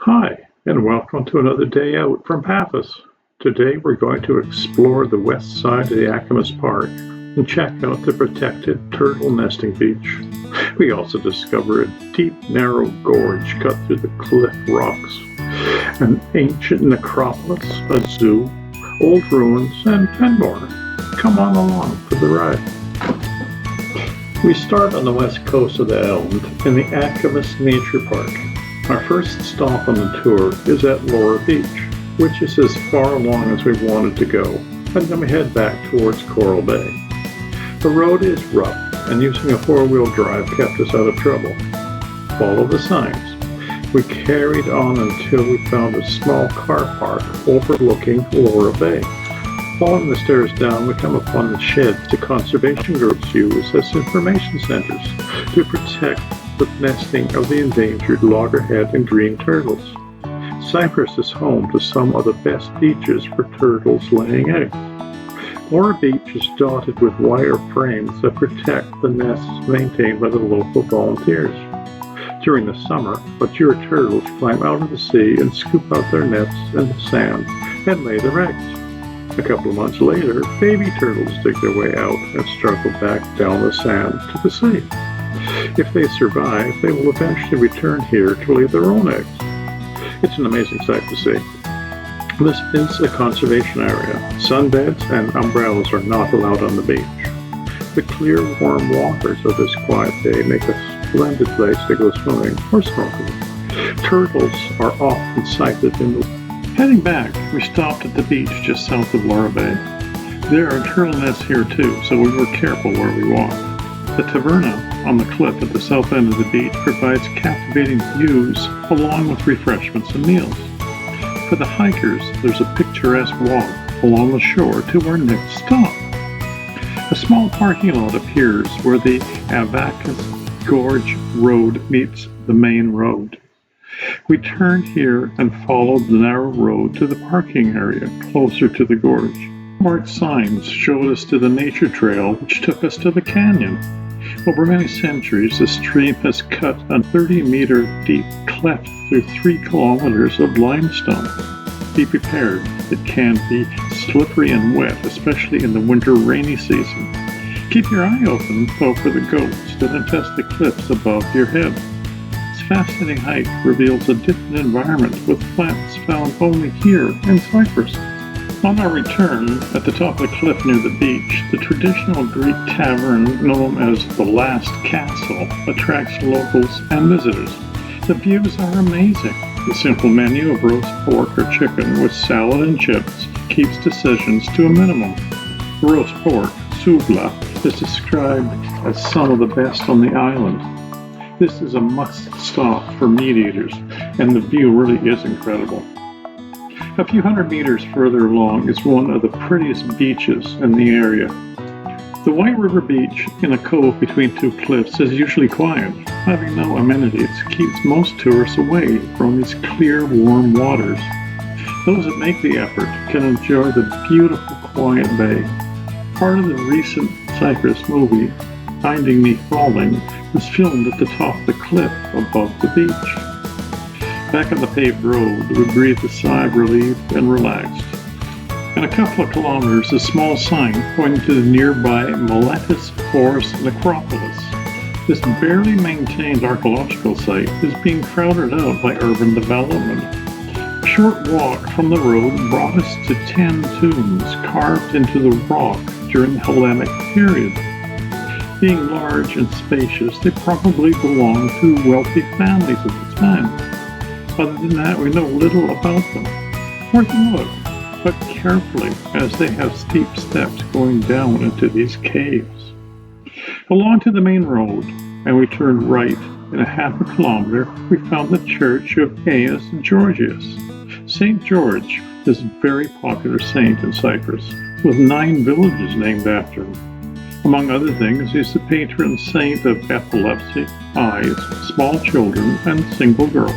Hi, and welcome to another day out from Paphos. Today we're going to explore the west side of the Akamas Park and check out the protected turtle nesting beach. We also discover a deep, narrow gorge cut through the cliff rocks, an ancient necropolis, a zoo, old ruins, and more. Come on along for the ride. We start on the west coast of the island in the Akamas Nature Park. Our first stop on the tour is at Lara Beach, which is as far along as we wanted to go, and then we head back towards Lara Bay. The road is rough, and using a four-wheel drive kept us out of trouble. Follow the signs. We carried on until we found a small car park overlooking Lara Bay. Following the stairs down, we come upon the sheds the conservation groups use as information centers to protect the nesting of the endangered loggerhead and green turtles. Cyprus is home to some of the best beaches for turtles laying eggs. Lara Beach is dotted with wire frames that protect the nests maintained by the local volunteers. During the summer, mature turtles climb out of the sea and scoop out their nests in the sand and lay their eggs. A couple of months later, baby turtles dig their way out and struggle back down the sand to the sea. If they survive, they will eventually return here to lay their own eggs. It's an amazing sight to see. This is a conservation area. Sunbeds and umbrellas are not allowed on the beach. The clear, warm waters of this quiet bay make a splendid place to go swimming or snorkeling. Turtles are often sighted in the... Heading back, we stopped at the beach just south of Lara Bay. There are turtle nests here too, so we were careful where we walked. The taverna on the cliff at the south end of the beach provides captivating views along with refreshments and meals. For the hikers, there's a picturesque walk along the shore to our next stop. A small parking lot appears where the Akamas Gorge Road meets the main road. We turned here and followed the narrow road to the parking area closer to the gorge. Marked signs showed us to the nature trail which took us to the canyon. Over many centuries, the stream has cut a 30-meter deep cleft through 3 kilometers of limestone. Be prepared, it can be slippery and wet, especially in the winter rainy season. Keep your eye open, though, for the goats that infest the cliffs above your head. This fascinating hike reveals a different environment with plants found only here in Cyprus. On our return, at the top of the cliff near the beach, the traditional Greek tavern known as the Last Castle attracts locals and visitors. The views are amazing. The simple menu of roast pork or chicken with salad and chips keeps decisions to a minimum. Roast pork, souvla, is described as some of the best on the island. This is a must-stop for meat eaters, and the view really is incredible. A few hundred meters further along is one of the prettiest beaches in the area. The White River Beach, in a cove between two cliffs, is usually quiet. Having no amenities keeps most tourists away from these clear, warm waters. Those that make the effort can enjoy the beautiful, quiet bay. Part of the recent Cyprus movie, Finding Me Falling, was filmed at the top of the cliff above the beach. Back on the paved road, we breathed a sigh of relief and relaxed. In a couple of kilometers, a small sign pointing to the nearby Miletus Forest Necropolis. This barely maintained archaeological site is being crowded out by urban development. A short walk from the road brought us to 10 tombs carved into the rock during the Hellenic period. Being large and spacious, they probably belonged to wealthy families at the time. Other than that, we know little about them. Worth a look, but carefully, as they have steep steps going down into these caves. Along to the main road, and we turned right. In a half a kilometer, we found the church of Aias Georgius. St. George is a very popular saint in Cyprus, with 9 villages named after him. Among other things, he's the patron saint of epilepsy, eyes, small children, and single girls.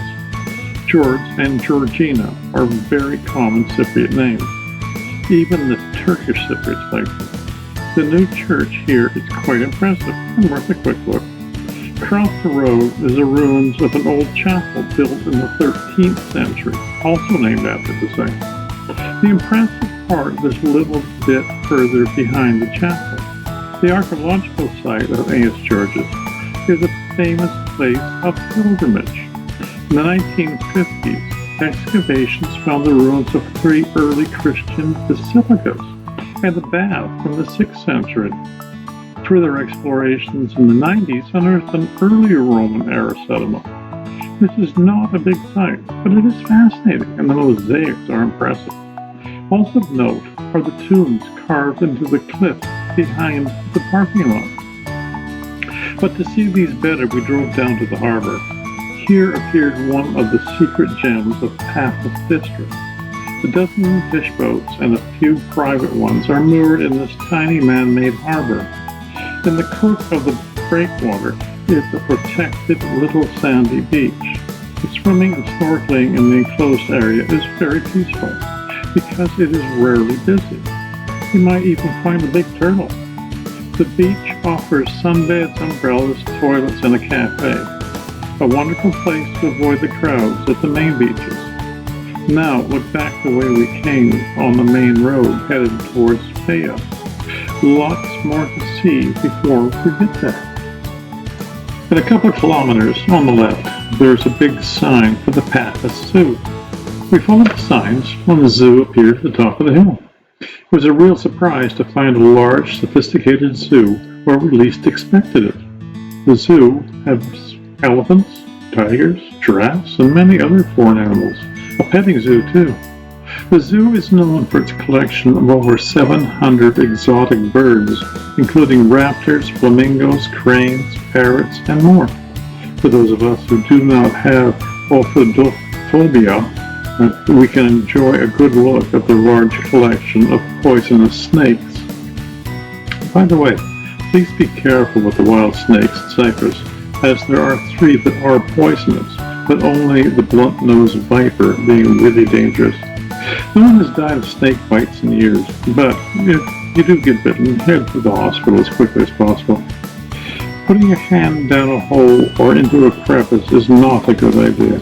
George and Georgina are very common Cypriot names. Even the Turkish Cypriots like them. The new church here is quite impressive and worth a quick look. Across the road is the ruins of an old chapel built in the 13th century, also named after the saint. The impressive part is a little bit further behind the chapel. The archaeological site of Aeas Georgios is a famous place of pilgrimage. In the 1950s, excavations found the ruins of 3 early Christian basilicas and a bath from the 6th century. Further explorations in the 90s unearthed an earlier Roman-era settlement. This is not a big site, but it is fascinating, and the mosaics are impressive. Also of note are the tombs carved into the cliff behind the parking lot. But to see these better, we drove down to the harbor. Here appeared one of the secret gems of Paphos district. A dozen fish boats and a few private ones are moored in this tiny man-made harbor. In the crook of the breakwater is the protected little sandy beach. The swimming and snorkeling in the enclosed area is very peaceful because it is rarely busy. You might even find a big turtle. The beach offers sunbeds, umbrellas, toilets, and a cafe. A wonderful place to avoid the crowds at the main beaches. Now look back the way we came on the main road headed towards Paphos. Lots more to see before we get there. At a couple of kilometers on the left, there's a big sign for the Paphos Zoo. We followed the signs when the zoo appeared at the top of the hill. It was a real surprise to find a large, sophisticated zoo where we least expected it. The zoo has elephants, tigers, giraffes, and many other foreign animals. A petting zoo, too. The zoo is known for its collection of over 700 exotic birds, including raptors, flamingos, cranes, parrots, and more. For those of us who do not have orthodophobia, we can enjoy a good look at the large collection of poisonous snakes. By the way, please be careful with the wild snakes in Cyprus, as there are 3 that are poisonous, but only the blunt-nosed viper being really dangerous. No one has died of snake bites in years, but if you do get bitten, head to the hospital as quickly as possible. Putting your hand down a hole or into a crevice is not a good idea.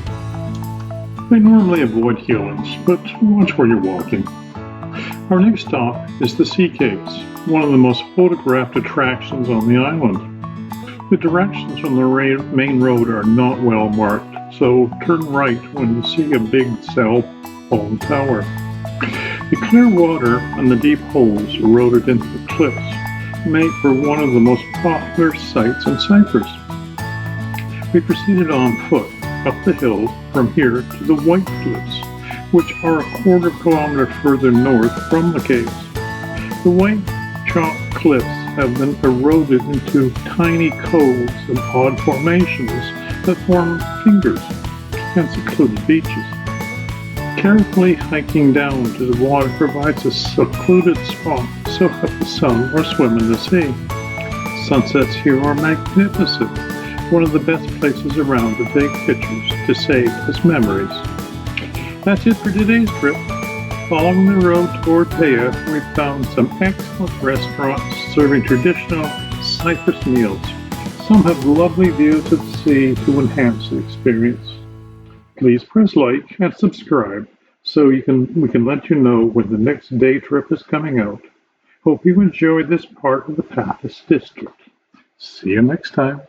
They normally avoid humans, but watch where you're walking. Our next stop is the Sea Caves, one of the most photographed attractions on the island. The directions from the main road are not well marked, so turn right when you see a big cell phone tower. The clear water and the deep holes eroded into the cliffs make for one of the most popular sites in Cyprus. We proceeded on foot up the hill from here to the White Cliffs, which are a quarter kilometer further north from the caves. The white chalk cliffs have been eroded into tiny coves and odd formations that form fingers and secluded beaches. Carefully hiking down to the water provides a secluded spot to soak up the sun or swim in the sea. Sunsets here are magnificent, one of the best places around to take pictures to save as memories. That's it for today's trip. Following the road toward Paphos, we found some excellent restaurants serving traditional Cyprus meals. Some have lovely views of the sea to enhance the experience. Please press like and subscribe so we can let you know when the next day trip is coming out. Hope you enjoyed this part of the Paphos district. See you next time.